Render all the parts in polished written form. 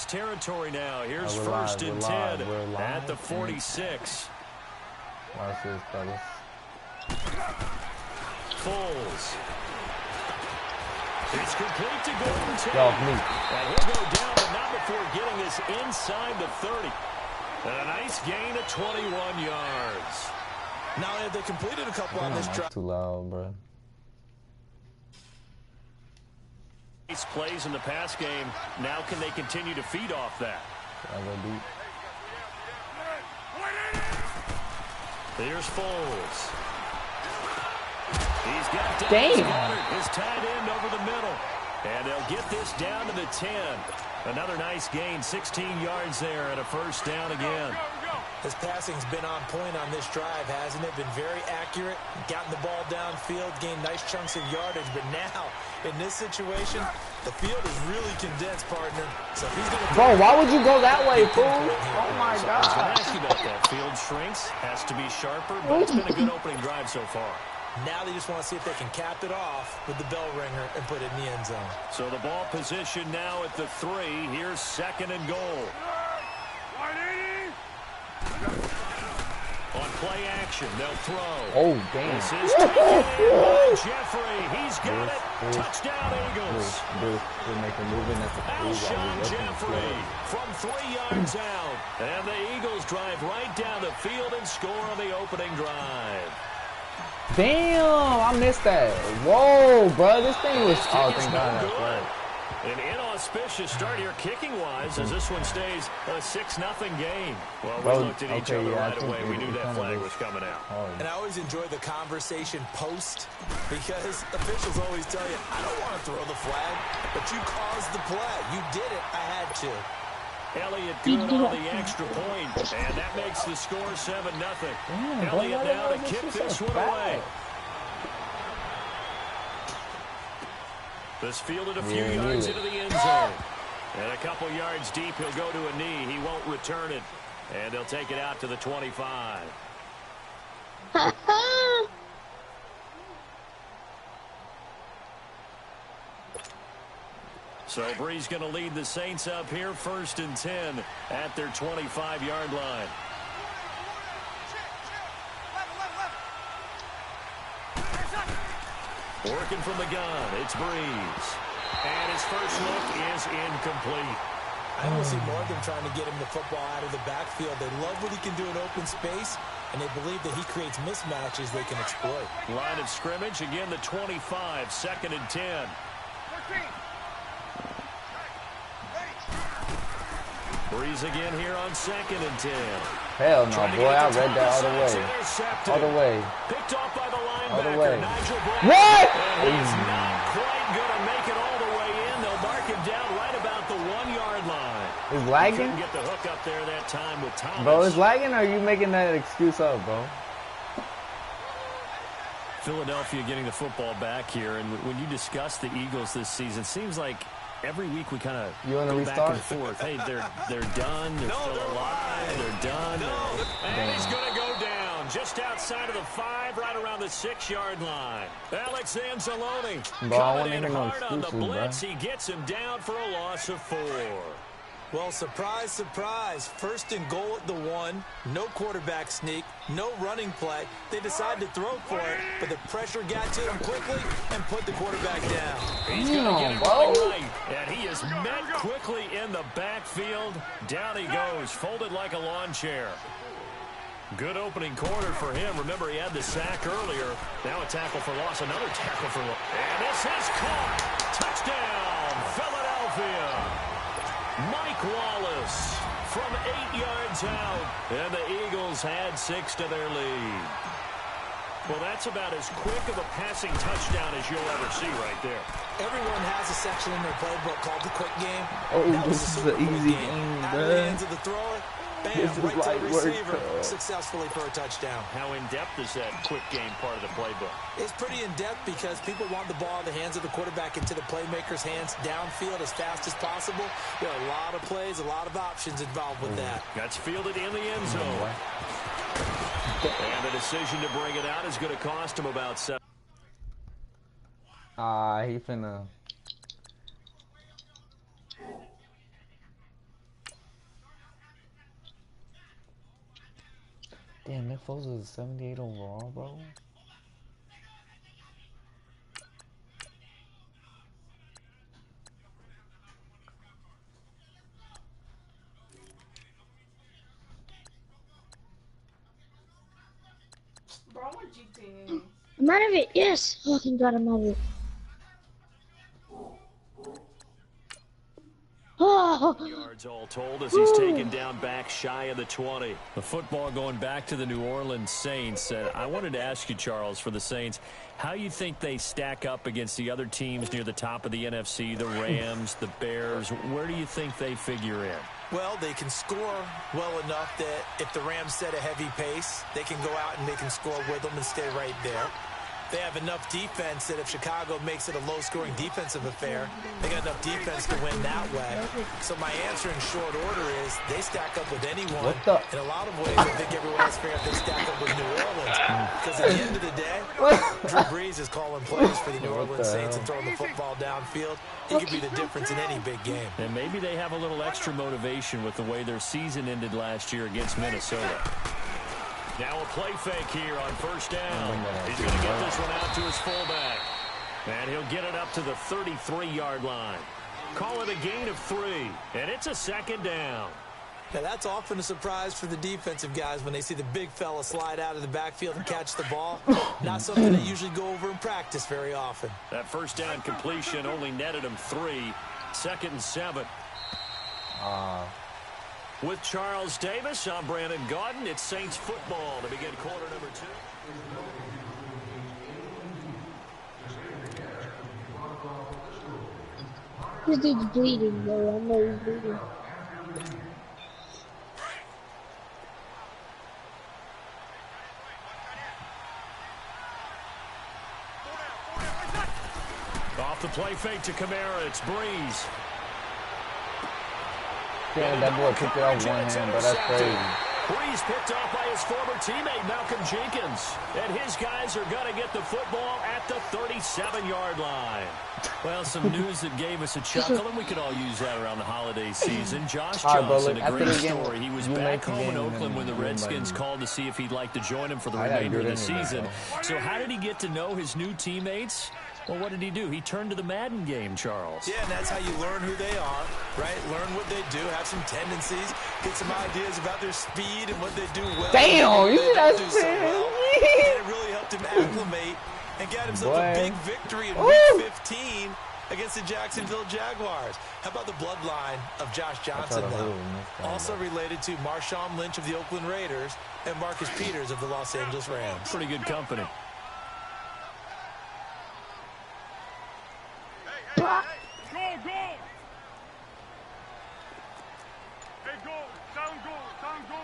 territory now. Here's first and 10 at the 46. Watch this, fellas. Foles. It's complete to Golden Tate. And he'll go down, but not before getting this inside the 30. And a nice gain of 21 yards. Now they completed a couple on this drive. Too loud, bro. Nice plays in the pass game. Now can they continue to feed off that? Here's Foles. He's got his tight end over the middle. And they'll get this down to the 10. Another nice gain, 16 yards there, and a first down again. His passing's been on point on this drive, hasn't it? Been very accurate, gotten the ball downfield, gained nice chunks of yardage. But now, in this situation, the field is really condensed, partner. So if he's gonna Bro, why would you go that way, fool? Oh my God. I was going to ask you about that. Field shrinks, has to be sharper, but it's been a good opening drive so far. Now they just want to see if they can cap it off with the bell ringer and put it in the end zone. So the ball position now at the 3. Here's second and goal. On play action, they'll throw. Oh, damn. This is taken in by Jeffrey. He's got it. Touchdown, Eagles. They're making movement at the Alshon Jeffrey from 3 yards out. And the Eagles drive right down the field and score on the opening drive. Damn, I missed that. Whoa, bro, this thing was... Oh, thank God, that's right. An inauspicious start here kicking-wise as this one stays a 6-0 game. Well, we looked at each other right away. We knew that flag was coming out. And I always enjoy the conversation post because officials always tell you, I don't want to throw the flag, but you caused the play. You did it. I had to. Elliott good on the extra point, and that makes the score 7-0. Elliott now to kick this one away. This fielded a few yards into the end zone. And a couple yards deep, he'll go to a knee. He won't return it. And they'll take it out to the 25. So Bree's going to lead the Saints up here, first and 10 at their 25-yard line. Working from the gun, it's Breeze. And his first look is incomplete. I almost see more of them trying to get him the football out of the backfield. They love what he can do in open space, and they believe that he creates mismatches they can exploit. Line of scrimmage, again the 25, second and 10. Breeze again here on second and 10. Hell no, boy, I read that all the way. All the way. Picked off by the linebacker, all the way. Nigel Bradley. What? And he's not quite going to make it all the way in. They'll mark him down right about the 1-yard line. Is lagging? Couldn't get the hook up there that time with Thomas. Bro, is lagging, or are you making that excuse up, bro? Philadelphia getting the football back here, and when you discuss the Eagles this season, seems like every week we kind of go back and forth. Hey, they're done. They're still alive. They're done. And he's going to go down just outside of the 5, right around the 6-yard line. Alex Anzalone coming in hard on the blitz. He gets him down for a loss of 4. Well, surprise, surprise. First and goal at the 1. No quarterback sneak. No running play. They decide to throw for it, but the pressure got to him quickly and put the quarterback down. He's going to get him right, and he is met quickly in the backfield. Down he goes, folded like a lawn chair. Good opening quarter for him. Remember, he had the sack earlier. Now a tackle for loss, another tackle for loss. And this is caught. Touchdown, Philadelphia. Mike Wallace from 8 yards out, and the Eagles had 6 to their lead. Well, that's about as quick of a passing touchdown as you'll ever see right there. Everyone has a section in their playbook called the quick game. Oh, this is an easy game, out of the hands of the thrower, bam, this is right to the receiver, successfully for a touchdown. How in-depth is that quick game part of the playbook? It's pretty in-depth because people want the ball in the hands of the quarterback into the playmaker's hands downfield as fast as possible. There are a lot of plays, a lot of options involved with that. That's fielded in the end zone. And the decision to bring it out is going to cost him about 7. He finna. Damn, Nick Foles is 78 overall, bro. Bro, I want GTA. I'm out of it, yes. Oh, thank God I'm out of it. Oh. Yards all told as he's taken down back shy of the 20. The football going back to the New Orleans Saints. I wanted to ask you, Charles, for the Saints, how you think they stack up against the other teams near the top of the NFC, the Rams, the Bears. Where do you think they figure in? Well, they can score well enough that if the Rams set a heavy pace, they can go out and they can score with them and stay right there. They have enough defense that if Chicago makes it a low-scoring defensive affair, they got enough defense to win that way. So my answer in short order is they stack up with anyone. In a lot of ways, I think everyone else figured they stack up with New Orleans. Because at the end of the day, Drew Brees is calling plays for the New Orleans Saints and throwing the football downfield. He could be the difference in any big game. And maybe they have a little extra motivation with the way their season ended last year against Minnesota. Now a play fake here on first down. He's going to get this one out to his fullback. And he'll get it up to the 33-yard line. Call it a gain of 3. And it's a second down. Now that's often a surprise for the defensive guys when they see the big fella slide out of the backfield and catch the ball. Not something they usually go over in practice very often. That first down completion only netted him 3. 2nd and 7. With Charles Davis, I'm Brandon Gaudin. It's Saints football to begin quarter number 2. This dude's bleeding, bro. I know he's bleeding. Off the play fake to Kamara. It's Breeze. Damn, that boy picked it off one hand, but that's crazy. Breeze picked off by his former teammate, Malcolm Jenkins. And his guys are going to get the football at the 37-yard line. Well, some news that gave us a chuckle, and we could all use that around the holiday season. Josh Johnson, a great story. He was back home in Oakland when the Redskins called to see if he'd like to join him for the remainder of the season. So how did he get to know his new teammates? Well, what did he do? He turned to the Madden game, Charles. Yeah, and that's how you learn who they are, right? Learn what they do, have some tendencies, get some ideas about their speed and what they do well. Damn, you just do so well. And it really helped him acclimate and got himself a big victory in Week 15 against the Jacksonville Jaguars. How about the bloodline of Josh Johnson, though? Also related to Marshawn Lynch of the Oakland Raiders and Marcus Peters of the Los Angeles Rams. Pretty good company. Go, go! Hey, go! Down, go! Down, go!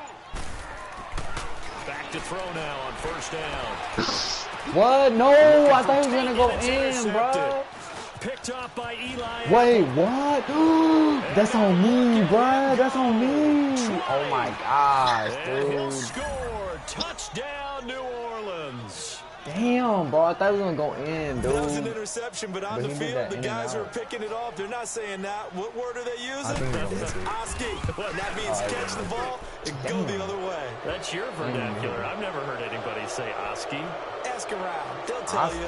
Back to throw now on first down. What? No, I thought he was going to go in, bro. Picked off by Eli. Wait, what? That's on me, bro. That's on me. Oh, my gosh, And he'll dude. score. Touchdown, New Orleans. Damn, bro. I thought he was going to go in, That was an dude. interception, but on But the he did field, that the in and guys who are out. picking it off, they're not saying that. What word are they I using? think he's going to miss it. Oski. That means catch the ball and go the other way. That's your vernacular. I've never heard anybody say Oski. Ask around. They'll tell you.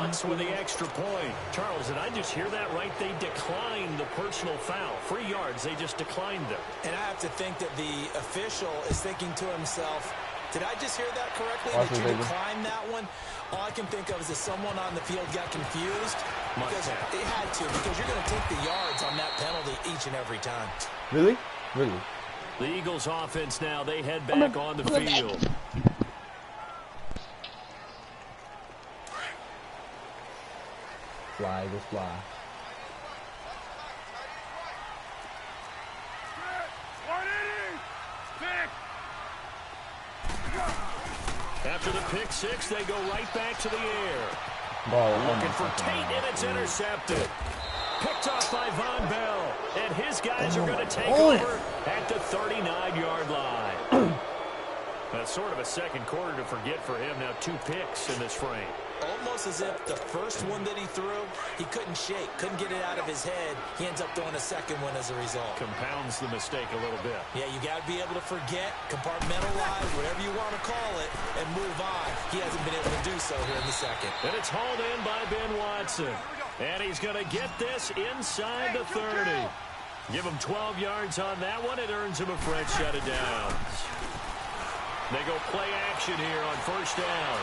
Lutz with the extra point. Charles, did I just hear that right? They declined the personal foul. 3 yards, they just declined them. And I have to think that the official is thinking to himself, did I just hear that correctly? Watch That it, you baby. declined that one? All I can think of is that someone on the field got confused. Because they had to, because you're going to take the yards on that penalty each and every time. Really? Really? The Eagles offense now, they head back on the field. Fly, just fly. 180! Stick! After the pick six, they go right back to the air. Bro, Looking for Tate, and it's intercepted. Picked off by Von Bell, and his guys are going to take over at the 39-yard line. That's sort of a second quarter to forget for him. Now 2 picks in this frame. Almost as if the first one that he threw, he couldn't shake, couldn't get it out of his head. He ends up throwing a second one as a result. Compounds the mistake a little bit. Yeah, you got to be able to forget, compartmentalize, whatever you want to call it, and move on. He hasn't been able to do so here in the second. And it's hauled in by Ben Watson. And he's going to get this inside the 30. Give him 12 yards on that one. It earns him a fresh set of downs. They go play action here on first down.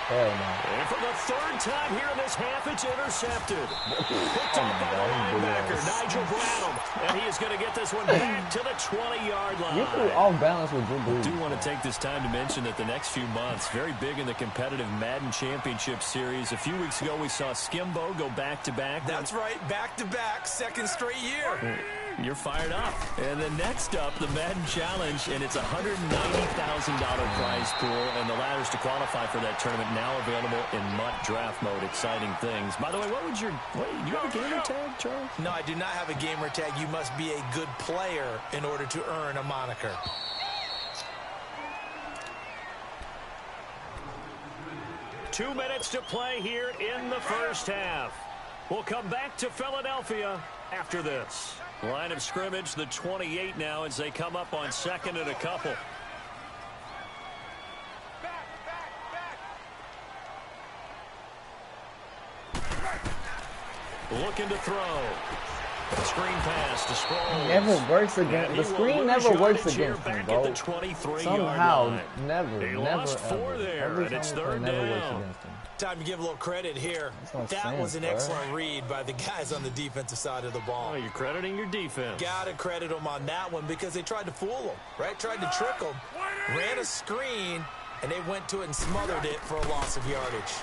Hell no. And for the 3rd time here in this half, it's intercepted. Picked off by the linebacker, Nigel Bradham. And he is going to get this one back to the 20-yard line. You threw off balance with Drew Brees. I do want to take this time to mention that the next few months, very big in the competitive Madden Championship Series. A few weeks ago, we saw Skimbo go back-to-back. That's right, back-to-back, second straight year. You're fired up. And then next up, the Madden Challenge, and it's a $190,000 prize pool, and the ladders to qualify for that tournament now available in MUT draft mode. Exciting things. By the way, you have a gamer tag, Charles? No, I do not have a gamer tag. You must be a good player in order to earn a moniker. Two minutes to play here in the first half. We'll come back to Philadelphia after this. Line of scrimmage, the 28 now as they come up on 2nd and a couple. Looking to throw. Screen pass to Sproles. Never works against the screen. Never works against him, bro. Somehow, never lost 4 there, every and it's time 3rd never down. works against him. Time to give a little credit here. No that sense, was an bro. excellent read by the guys on the defensive side of the ball. Oh, you're crediting your defense. Got to credit them on that one because they tried to fool them, right? Tried to trick them, ran a screen, and they went to it and smothered it for a loss of yardage.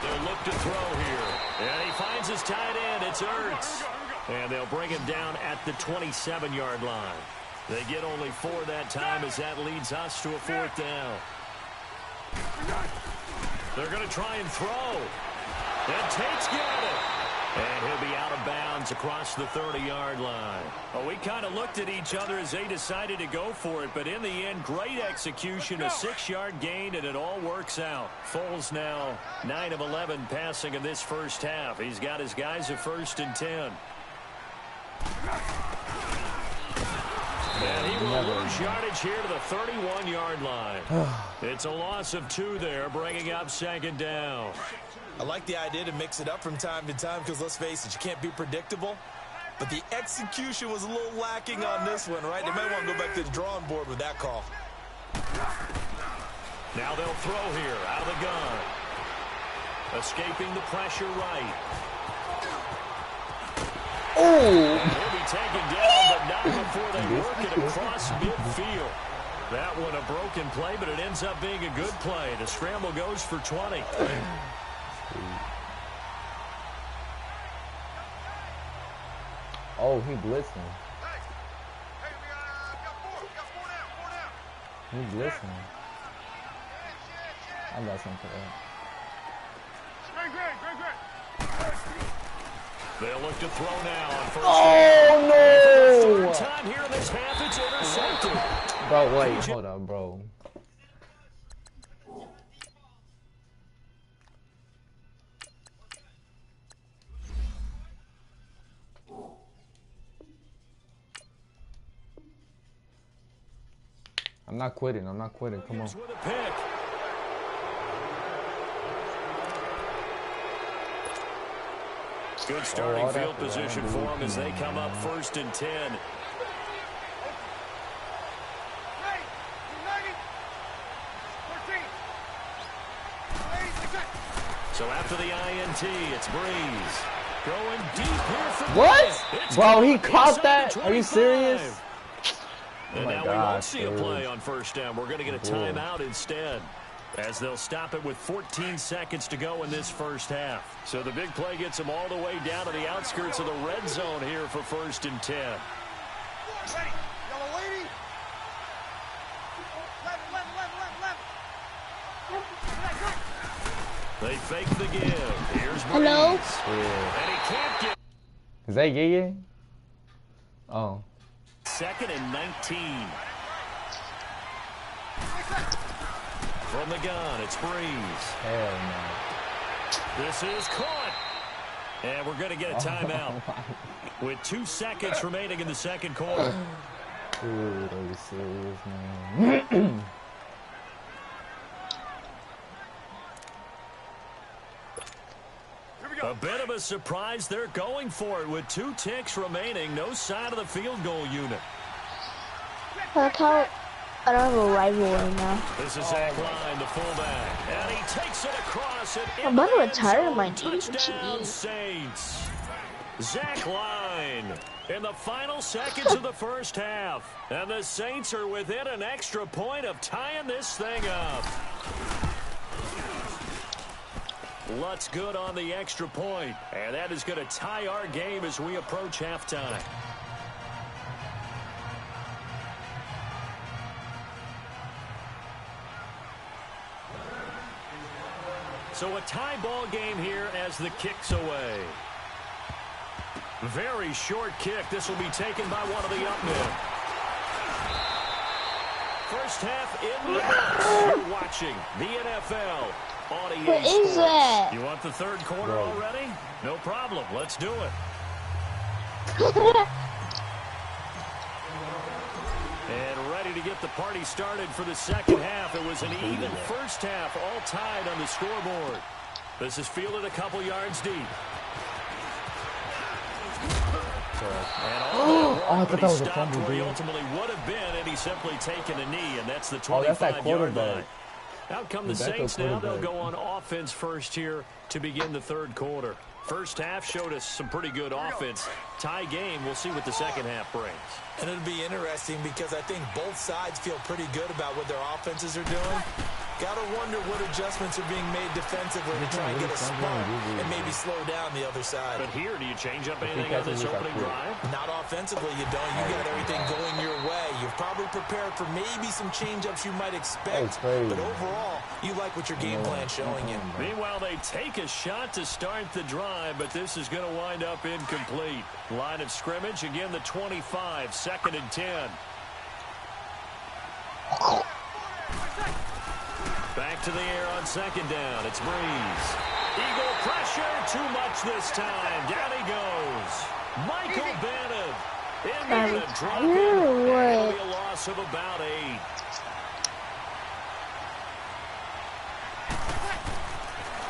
They'll look to throw here. And he finds his tight end. It's Ertz. And they'll bring him down at the 27-yard line. They get only 4 that time as that leads us to a 4th down. They're going to try and throw. And Tate's got it. And he'll be out of bounds across the 30-yard line. Well, we kind of looked at each other as they decided to go for it, but in the end, great execution, a 6-yard gain, and it all works out. Foles now 9 of 11 passing in this first half. He's got his guys at 1st and 10. And he will lose yardage here to the 31-yard line. It's a loss of 2 there, bringing up 2nd down. I like the idea to mix it up from time to time because, let's face it, you can't be predictable. But the execution was a little lacking on this one, right? They might want to go back to the drawing board with that call. Now they'll throw here out of the gun. Escaping the pressure right. Oh! He'll be taken down, but not before they work it across midfield. That one a broken play, but it ends up being a good play. The scramble goes for 20. Oh, he blitzing. He blitzing. I got something for that. They'll look to throw now on first Oh, down. no! Third time here in this half, it's intercepted. Bro, wait, hold up, bro. I'm not quitting. I'm not quitting. Come on. With a pick. Good starting field position for them as they come up 1st and 10. So after the INT, it's Breeze. Going deep here for What? It's Bro, he inside caught the that? Are you 25. serious? And my now we won't gosh, see a dude. play on first down. We're going to get a timeout instead, as they'll stop it with 14 seconds to go in this first half. So the big play gets them all the way down to the outskirts of the red zone here for 1st and 10. They fake the give. Here's Breeze. Hello? And he can't get. Is that Gigi? Oh. 2nd and 19. From the gun, it's Breeze. Hell no. This is caught. And we're going to get a timeout with 2 seconds remaining in the second quarter. Dude, are you serious, man? A bit of a surprise. They're going for it with 2 ticks remaining. No sign of the field goal unit. I don't have a rival right now. This is Zach Line, the fullback. And he takes it across it. I'm about to retire my team. Touchdown, Saints. Zach Line in the final seconds of the first half. And the Saints are within an extra point of tying this thing up. Lutz good on the extra point. And that is going to tie our game as we approach halftime. So a tie ball game here as the kick's away. Very short kick. This will be taken by one of the up men. First half in the books. You're watching the NFL on EA What is Sports. that? You want the third quarter already? No problem. Let's do it. And ready to get the party started for the second half. It was an even first half, all tied on the scoreboard. This is fielded a couple yards deep. And I thought that was a stopped fumble, where he dude. ultimately would have been, and he simply taken a knee, and that's the Oh, that's that 25-yard line. quarterback. Out come the The backup Saints now. They'll quarterback. go on offense first here to begin the third quarter. First half showed us some pretty good offense. Tie game. We'll see what the second half brings. And it'll be interesting because I think both sides feel pretty good about what their offenses are doing. Gotta wonder what adjustments are being made defensively to try and get a spot and maybe slow down the other side. But here, do you change up anything on this opening drive? Not offensively, you don't. You got everything going your way. You've probably prepared for maybe some change-ups you might expect. But overall, you like what your game plan's showing you. Meanwhile, they take a shot to start the drive, but this is going to wind up incomplete. Line of scrimmage, again, the 25, 2nd and 10. Back to the air on second down. It's Breeze. Eagle pressure. Too much this time. Down he goes. Michael Bennett. In there to drop him. It'll be a loss of about 8.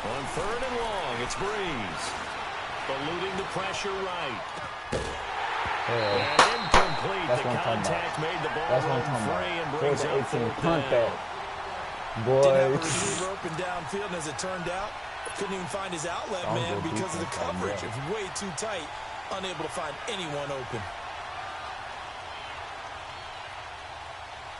On 3rd and long, it's Breeze. Eluding the pressure right. And incomplete. That's The what I'm talking contact about. made the ball That's what I'm run talking free and about. brings 4th up and 18. 4th Punt down. that. Didn't have a Boy. receiver open downfield, and as it turned out, couldn't even find his outlet man because of the coverage. It was way too tight, unable to find anyone open.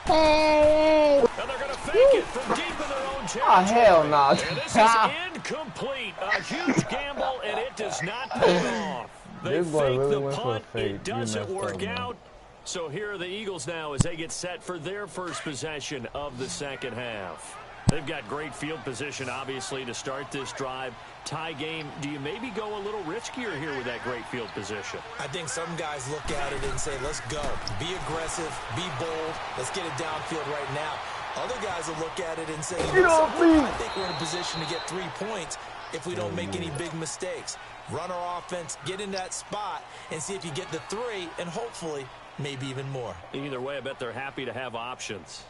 Hey! And they're going to fake it from deep in their own territory. Oh, hell no. And this is incomplete. A huge gamble, and it does not pay off. They This boy fake really the went for a punt. fake. It You doesn't messed work up, man. out. So here are the Eagles now as they get set for their first possession of the second half. They've got great field position, obviously, to start this drive. Tie game, do you maybe go a little riskier here with that great field position? I think some guys look at it and say, let's go. Be aggressive. Be bold. Let's get it downfield right now. Other guys will look at it and say, you know something? I think we're in a position to get 3 points if we don't make any big mistakes. Run our offense, get in that spot, and see if you get the 3, and hopefully maybe even more. Either way, I bet they're happy to have options.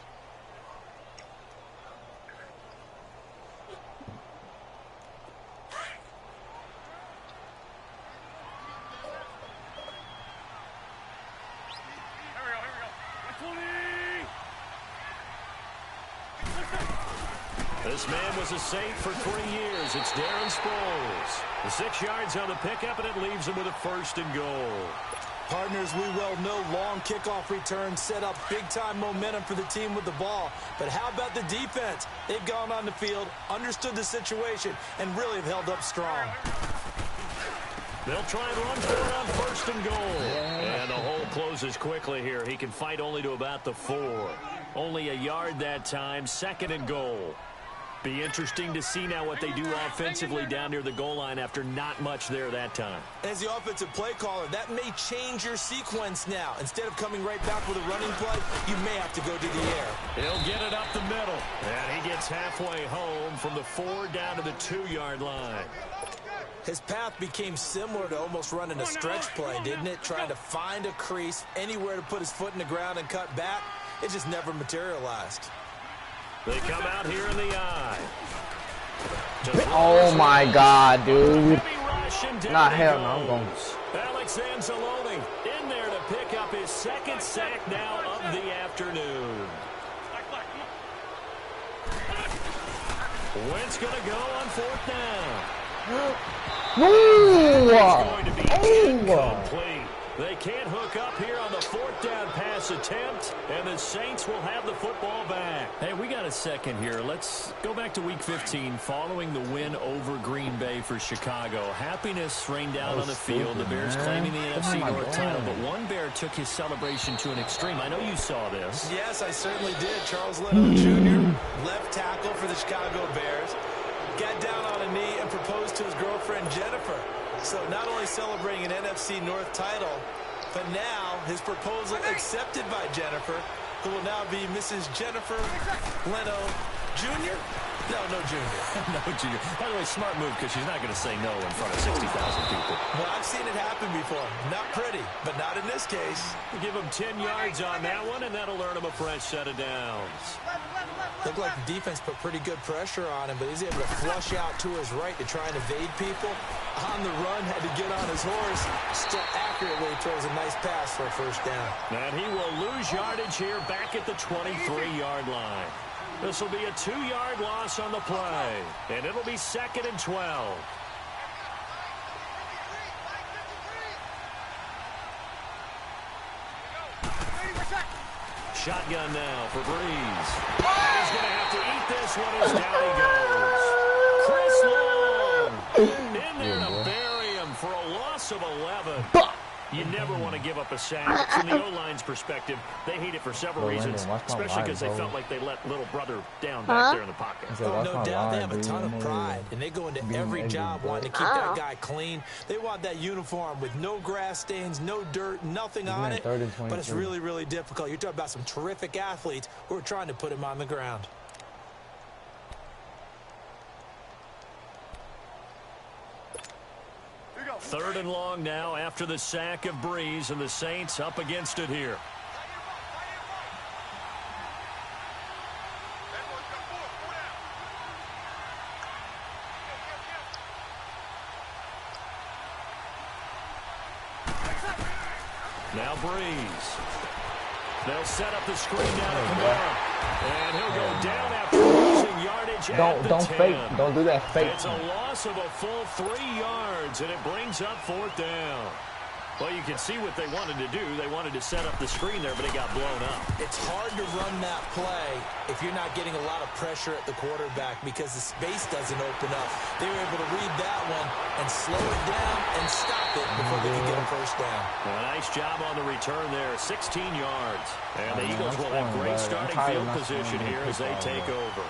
This man was a Saint for 3 years. It's Darren Sproles. The 6 yards on the pickup, and it leaves him with a 1st and goal. Partners, we well know long kickoff returns set up big-time momentum for the team with the ball. But how about the defense? They've gone on the field, understood the situation, and really have held up strong. They'll try and run for it on 1st and goal. And the hole closes quickly here. He can fight only to about the 4. Only a yard that time, 2nd and goal. Be interesting to see now what they do offensively down near the goal line after not much there that time. As the offensive play caller, that may change your sequence now. Instead of coming right back with a running play, you may have to go to the air. He'll get it up the middle. And he gets halfway home from the 4 down to the 2-yard line. His path became similar to almost running a stretch play, didn't it? Trying to find a crease, anywhere to put his foot in the ground and cut back. It just never materialized. They come out here in the eye. Oh my God, dude. Not hell no, I'm going. Alex Anzalone in there to pick up his 2nd sack now of the afternoon. Wentz going to go on 4th down. Going to be incomplete. They can't hook up here on the 4th down pass attempt, and the Saints will have the football back. Hey, we got a second here. Let's go back to Week 15 following the win over Green Bay for Chicago. Happiness rained down on the field. The Bears claiming the NFC North title, but one Bear took his celebration to an extreme. I know you saw this. Yes, I certainly did. Charles Leno Jr., left tackle for the Chicago Bears, got down on a knee and proposed to his girlfriend Jennifer. So not only celebrating an NFC North title, but now his proposal accepted by Jennifer, who will now be Mrs. Jennifer Leno Jr.? No Junior. No Junior. By the way, smart move because she's not going to say no in front of 60,000 people. Well, I've seen it happen before. Not pretty, but not in this case. We'll give him 10 yards on that one, and that'll earn him a fresh set of downs. Looked like the defense put pretty good pressure on him, but he's able to flush out to his right to try and evade people. On the run, had to get on his horse. Still accurately throws a nice pass for a 1st down. And he will lose yardage here back at the 23-yard line. This will be a 2-yard loss on the play, and it'll be 2nd and 12. Shotgun now for Breeze. And he's going to have to eat this one as down he goes. Chris Long in there to bury him for a loss of 11. You never want to give up a sack. From the O-line's perspective, they hate it for several reasons, especially because they felt like they let little brother down back there in the pocket. Oh, no doubt. They have a ton of pride, and they go into every job wanting to keep that guy clean. They want that uniform with no grass stains, no dirt, nothing on it, but it's really, really difficult. You're talking about some terrific athletes who are trying to put him on the ground. Third and long now after the sack of Breeze, and the Saints up against it here. Now Breeze. They'll set up the screen down at Kamara. And he'll go down after losing yardage at the 10. Fake. Don't do that fake. It's a loss of a full 3 yards, and it brings up 4th down. Well, you can see what they wanted to do. They wanted to set up the screen there, but it got blown up. It's hard to run that play if you're not getting a lot of pressure at the quarterback because the space doesn't open up. They were able to read that one and slow it down and stop it before they could get a 1st down. Well, a nice job on the return there, 16 yards. And the Eagles will have great starting field position here as they take over.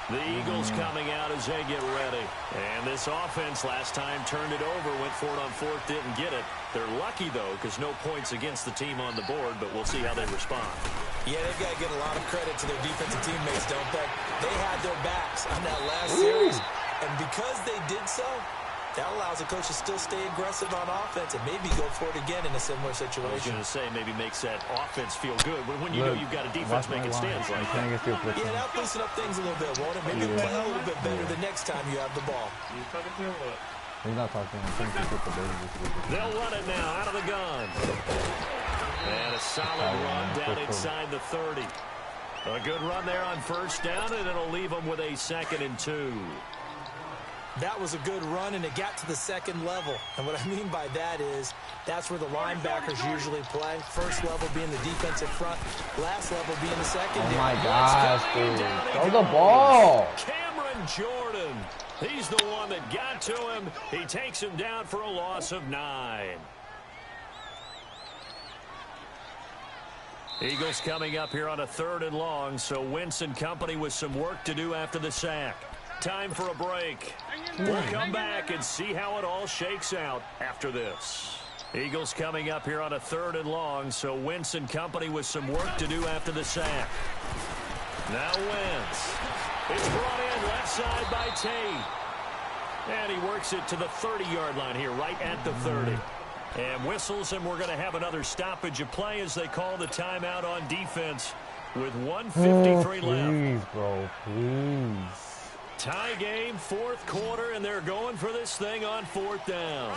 The Eagles coming out as they get ready. And this offense last time turned it over, went for it on 4th, didn't get it. They're lucky, though, because no points against the team on the board, but we'll see how they respond. Yeah, they've got to get a lot of credit to their defensive teammates, don't they? They had their backs on that last series, and because they did so, that allows the coach to still stay aggressive on offense and maybe go for it again in a similar situation. I was going to say maybe makes that offense feel good when you know you've got a defense making stands like that. Yeah, that'll loosen up things a little bit, won't it? Maybe you'll play a little bit better the next time you have the ball. He's not talking. They'll run it now out of the gun. And a solid run down inside the 30. A good run there on 1st down, and it'll leave them with a 2nd and 2. That was a good run, and it got to the 2nd level. And what I mean by that is that's where the linebackers usually play. 1st level being the defensive front, last level being the secondary. Oh, my gosh, dude. Throw the ball. Cameron Jordan. He's the one that got to him. He takes him down for a loss of 9. Eagles coming up here on a 3rd and long, so Wentz and company with some work to do after the sack. Time for a break. We'll come back and see how it all shakes out after this. Eagles coming up here on a 3rd and long, so Wentz and company with some work to do after the sack. Now Wentz. It's brought in left side by Tate. And he works it to the 30-yard line here, right at the 30. And whistles, and we're going to have another stoppage of play as they call the timeout on defense with 1:53 left. Please, bro, please. Tie game, 4th quarter, and they're going for this thing on 4th down.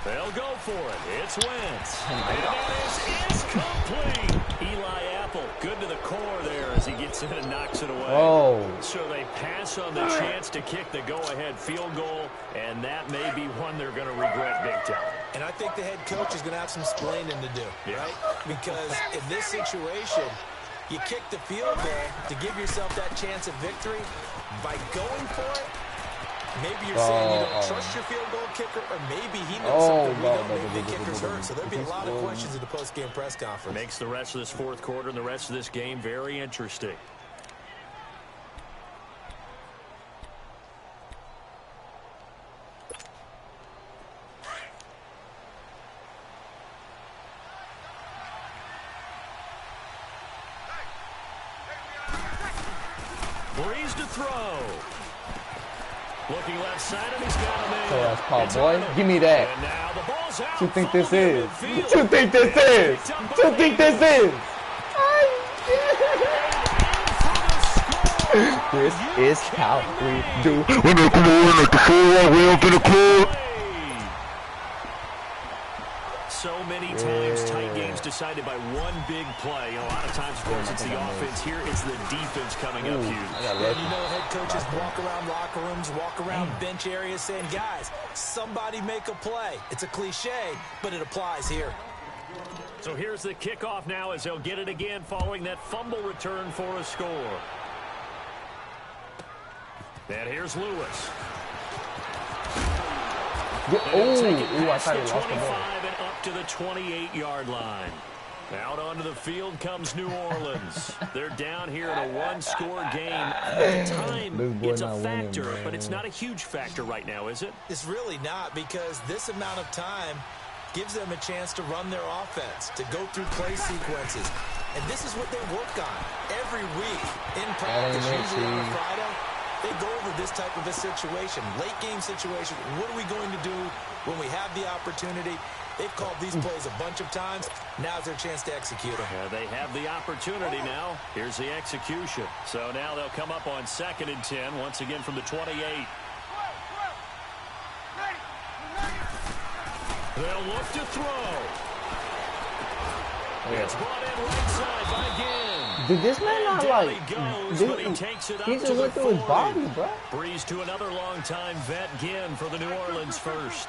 They'll go for it. It's Wentz. And that is complete. Eli Apple, good to the core there as he gets in and knocks it away. Oh. So they pass on the chance to kick the go-ahead field goal, and that may be one they're going to regret big time. And I think the head coach is going to have some explaining to do, right? Because in this situation, you kick the field goal to give yourself that chance of victory. By going for it, maybe you're saying you don't trust your field goal kicker, or maybe he knows something we don't. Maybe the kicker's hurt. So there'll be a lot of questions in the post-game press conference. Makes the rest of this 4th quarter and the rest of this game very interesting. Breeze to throw. Looking left side, and he's got him in. That's Paul, boy. Give me that. And now the ball's out. What you think this is? What you think this is? What you think this is? This is how we do. When they come on like the 4 way up in the club. So many times, tight games decided by one big play. A lot of times, of course, it's the offense. Here, it's the defense coming up huge. And you know, head coaches walk around locker rooms, walk around bench areas saying, guys, somebody make a play. It's a cliche, but it applies here. So here's the kickoff now as they'll get it again following that fumble return for a score. And here's Lewis. I thought he lost the ball. And up to the 28-yard line. Out onto the field comes New Orleans. They're down here in a one-score game. At the time, it's a factor, but it's not a huge factor right now, is it? It's really not, because this amount of time gives them a chance to run their offense, to go through play sequences. And this is what they work on every week in practice, usually on a Friday. They go over this type of a situation, late game situation. What are we going to do when we have the opportunity? They've called these plays a bunch of times. Now's their chance to execute them. They have the opportunity now. Here's the execution. So now they'll come up on 2nd and 10, once again from the 28. They'll look to throw. It's brought in right side by Ginn. Did this man not like... He just went through his body, bro. Breeze to another long-time vet, Ginn, for the New Orleans first.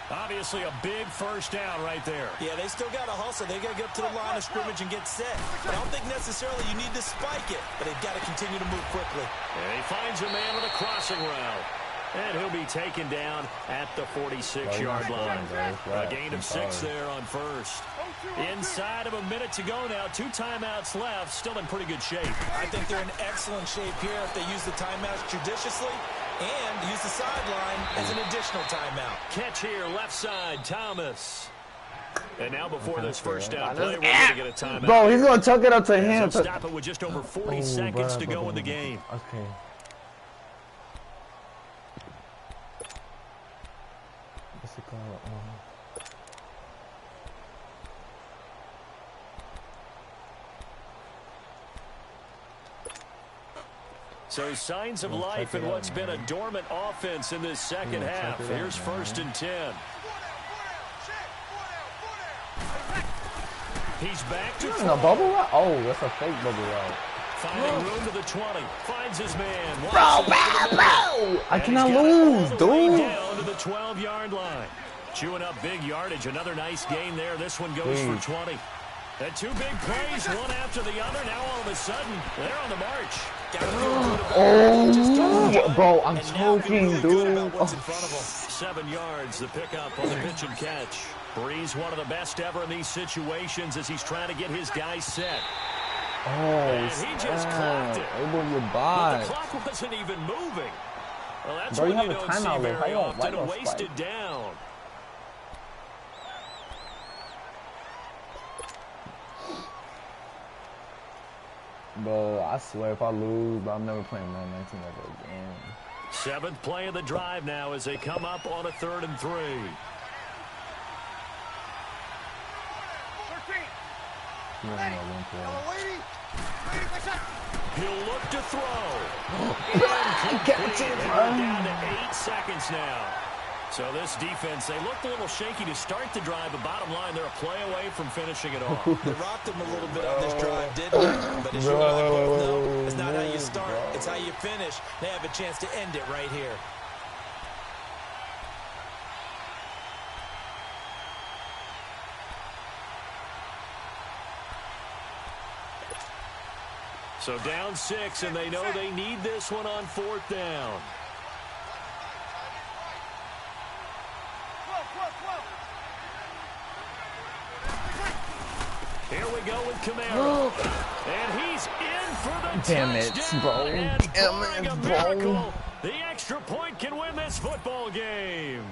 Obviously a big first down right there. Yeah, they still got to hustle. They got to get up to the line of scrimmage and get set. I don't think necessarily you need to spike it, but they've got to continue to move quickly. And he finds a man with a crossing route. And he'll be taken down at the 46-yard line. A gain of 6 there on first. Inside of a minute to go now. 2 timeouts left. Still in pretty good shape. I think they're in excellent shape here if they use the timeouts judiciously and use the sideline as an additional timeout. Catch here, left side, Thomas. And now before this first down play, we're going to get a timeout. Bro, he's going to chuck it up to him. Stop it with just over 40 seconds to go in the game. Okay. What's it called? So signs of life in what's been a dormant offense in this second half. Here's 1st and 10. He's back to a bubble route? Oh, that's a fake bubble route. Finding room to the 20. Finds his man. Bro! I cannot lose, dude. Down to the 12-yard line. Chewing up big yardage. Another nice gain there. This one goes for 20. And 2 big plays, one after the other. Now all of a sudden, they're on the march. Oh, bro, I'm choking, dude. 7 yards, the pickup on the pitch and catch. Breeze, one of the best ever in these situations as he's trying to get his guys set. Oh, And he just clocked it. Able to But the buy. clock wasn't even moving. Well, that's Bro, you what have you a don't see timeout, Luke. How very you don't often, wipe a no wasted spike? down. Bro, I swear if I lose, bro, I'm never playing Madden 19 ever again. 7th play of the drive now as they come up on a 3rd and 3. 13. You don't know one play. He'll look to throw. Catch it, And bro. we're down to 8 seconds now. So this defense, they looked a little shaky to start the drive, but bottom line, they're a play away from finishing it off. They rocked them a little bit on this drive, didn't they? But as you and I both know, it's not how you start, it's how you finish. They have a chance to end it right here. So down 6, and they know they need this one on 4th down. Here we go with Kamara. And he's in for the Damn it, touchdown. bro. And Damn barring it, a bro. miracle, the extra point can win this football game.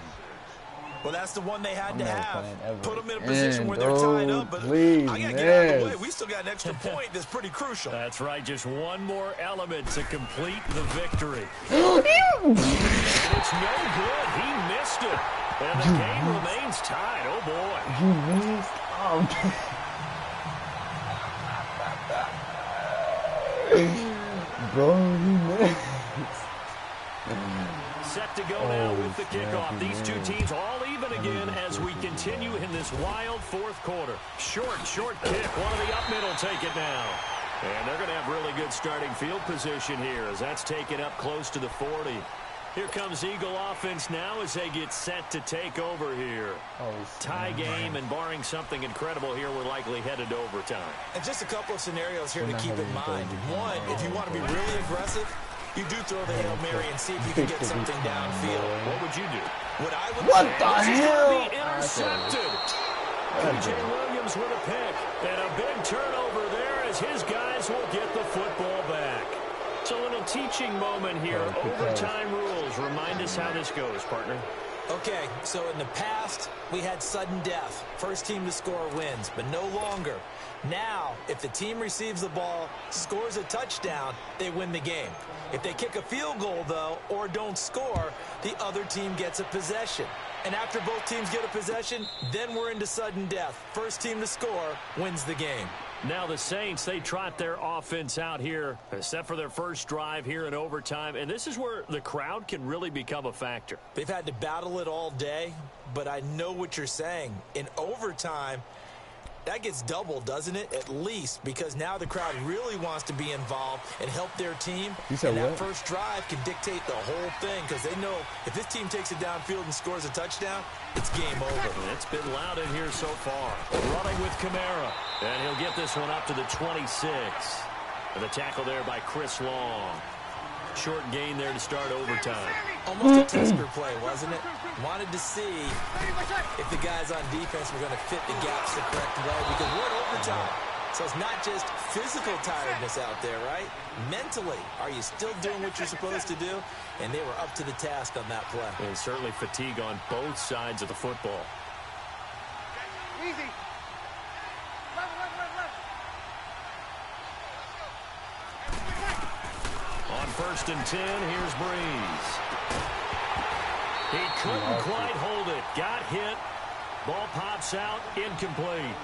Well, that's the one they had to never have. playing ever Put them in a again, position where they're bro. tied up. But Please, I got to get out of the way. yes. We still got an extra point that's pretty crucial. That's right, just one more element to complete the victory. And it's no good. He missed it. And the game remains tied. Oh, boy. You missed. Bro, you missed. Set to go now with the kickoff. These two teams all even again as we continue in this wild 4th quarter. Short kick. One of the up middle take it now. And they're going to have really good starting field position here as that's taken up close to the 40. Here comes Eagle offense now as they get set to take over here. Tie game, and barring something incredible here, we're likely headed to overtime. And just a couple of scenarios here to keep in mind. One, if you want to be really aggressive, you do throw the Hail Mary and see if you can get something downfield. What would you do? What I would What say, the this is hell? gonna Be intercepted. P.J. Williams with a pick. And a big turnover there as his guys will get the football back. So a little teaching moment here. Overtime rules. Remind us how this goes, partner. Okay, so in the past, we had sudden death. First team to score wins, but no longer. Now, if the team receives the ball, scores a touchdown, they win the game. If they kick a field goal, though, or don't score, the other team gets a possession. And after both teams get a possession, then we're into sudden death. First team to score wins the game. Now the Saints, they trot their offense out here, set for their first drive here in overtime. And this is where the crowd can really become a factor. They've had to battle it all day, but I know what you're saying. In overtime, that gets doubled, doesn't it? At least, because now the crowd really wants to be involved and help their team. You said and that what? first drive can dictate the whole thing because they know if this team takes it downfield and scores a touchdown, it's game over. It's been loud in here so far. Running with Kamara. And he'll get this one up to the 26. And the tackle there by Chris Long. Short gain there to start overtime. Almost a Tusker play, wasn't it? Wanted to see if the guys on defense were going to fit the gaps the correct way because we're in overtime. So it's not just physical tiredness out there, right? Mentally, are you still doing what you're supposed to do? And they were up to the task on that play. And certainly fatigue on both sides of the football. Easy. On 1st and 10, here's Breeze. He couldn't quite hold it. Got hit. Ball pops out. Incomplete.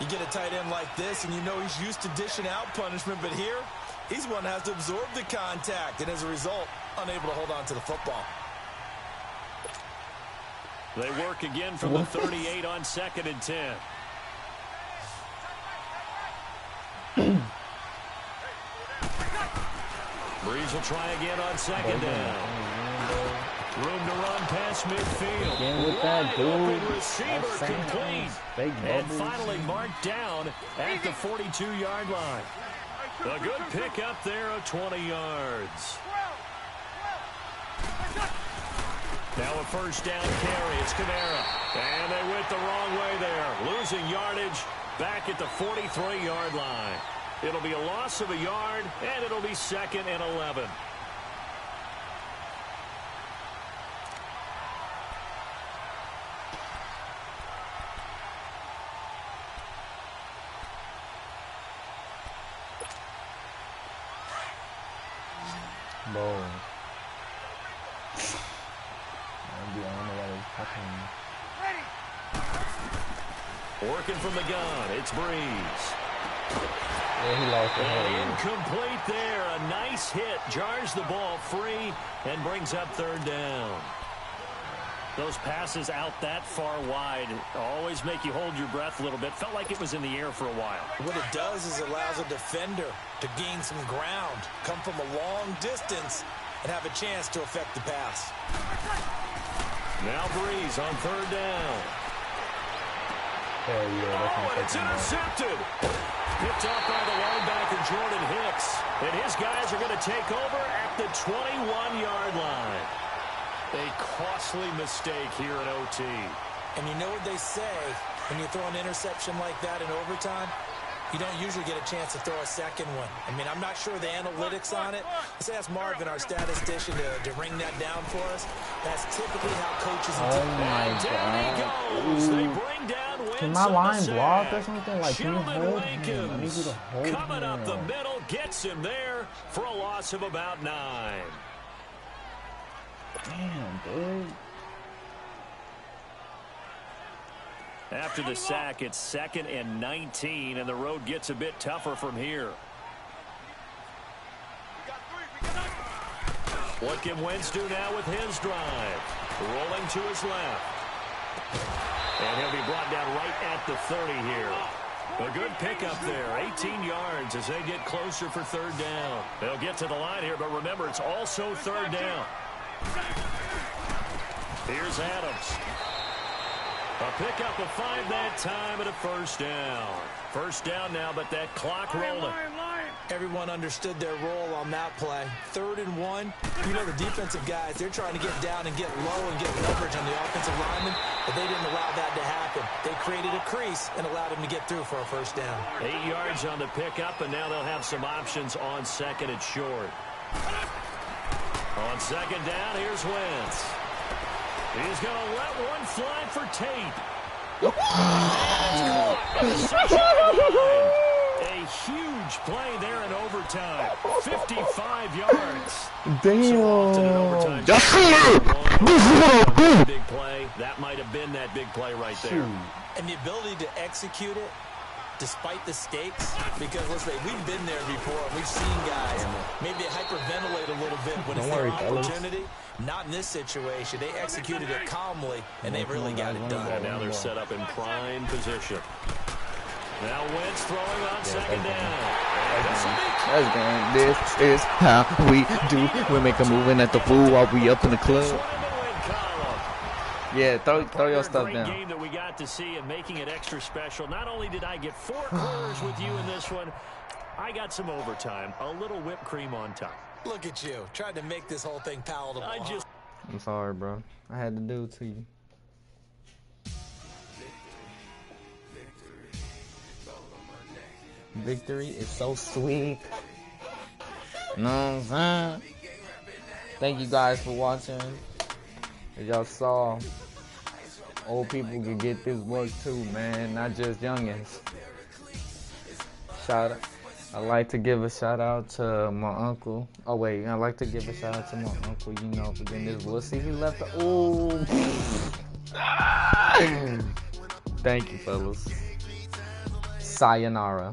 You get a tight end like this, and you know he's used to dishing out punishment, but here, he's one that has to absorb the contact, and as a result, unable to hold on to the football. They work again from the 38 on 2nd and 10. Breeze will try again on 2nd down. Room to run past midfield. Again with that, Wide open dude. receiver That's saying complete. fake And bubbles. finally marked down at the 42-yard line. A good pickup there of 20 yards. Now a first down carry. It's Kamara. And they went the wrong way there. Losing yardage back at the 43-yard line. It'll be a loss of a yard, and it'll be 2nd and 11. Bro. I don't know what is happening. Working from the gun, it's Breeze. Yeah, he lost the And incomplete there. A nice hit. Jars the ball free and brings up 3rd down. Those passes out that far wide always make you hold your breath a little bit. Felt like it was in the air for a while. What it does is allows a defender to gain some ground, come from a long distance, and have a chance to affect the pass. Now Breeze on 3rd down. Hell yeah, that's Oh, and it's intercepted. Picked up by the linebacker, Jordan Hicks. And his guys are going to take over at the 21-yard line. A costly mistake here in OT. And you know what they say, when you throw an interception like that in overtime, you don't usually get a chance to throw a second one. I mean, I'm not sure the analytics on it. Let's ask Marvin, our statistician, to ring that down for us. That's typically how coaches and oh my God. They bring down Wentz. Can my line block block or something? Like, can you Sheldon hold him? I need you to Rankins hold him. coming up the middle, gets him there for a loss of about 9. Damn, dude. After the sack, it's 2nd and 19, and the road gets a bit tougher from here. What can Wentz do now with his drive? Rolling to his left. And he'll be brought down right at the 30 here. A good pickup there, 18 yards as they get closer for 3rd down. They'll get to the line here, but remember, it's also 3rd down. Here's Adams. A pickup of 5 that time and a 1st down. 1st down now, but that clock rolling. everyone understood their role on that play. 3rd and 1. You know, the defensive guys, they're trying to get down and get low and get leverage on the offensive lineman, but they didn't allow that to happen. They created a crease and allowed him to get through for a 1st down. 8 yards on the pickup, and now they'll have some options on 2nd and short. On 2nd down, here's Wentz. He's going to let one fly for Tate. A huge play there in overtime. 55 yards. Damn. Big play. That might have been that big play right there. And the ability to execute it despite the stakes, because let's say we've been there before. We've seen guys maybe hyperventilate a little bit when it's their opportunity. Not in this situation. They executed it calmly, and they really got it done. And now they're set up in prime position. Now Wentz throwing on 2nd down. That's game. This is how we do. We make a move in at the pool while we up in the club. Yeah, throw your stuff down. Great game that we got to see and making it extra special. Not only did I get 4 quarters with you in this one, I got some overtime. A little whipped cream on top. Look at you, trying to make this whole thing palatable. I'm sorry, bro. I had to do it to you. Victory is so sweet. You know what I'm saying? Thank you guys for watching. As y'all saw, old people can get this work too, man. Not just youngins. I'd like to give a shout out to my uncle. Oh wait, I'd like to give a shout out to my uncle, you know, for getting this wussy. He left the ooh. Thank you, fellas. Sayonara.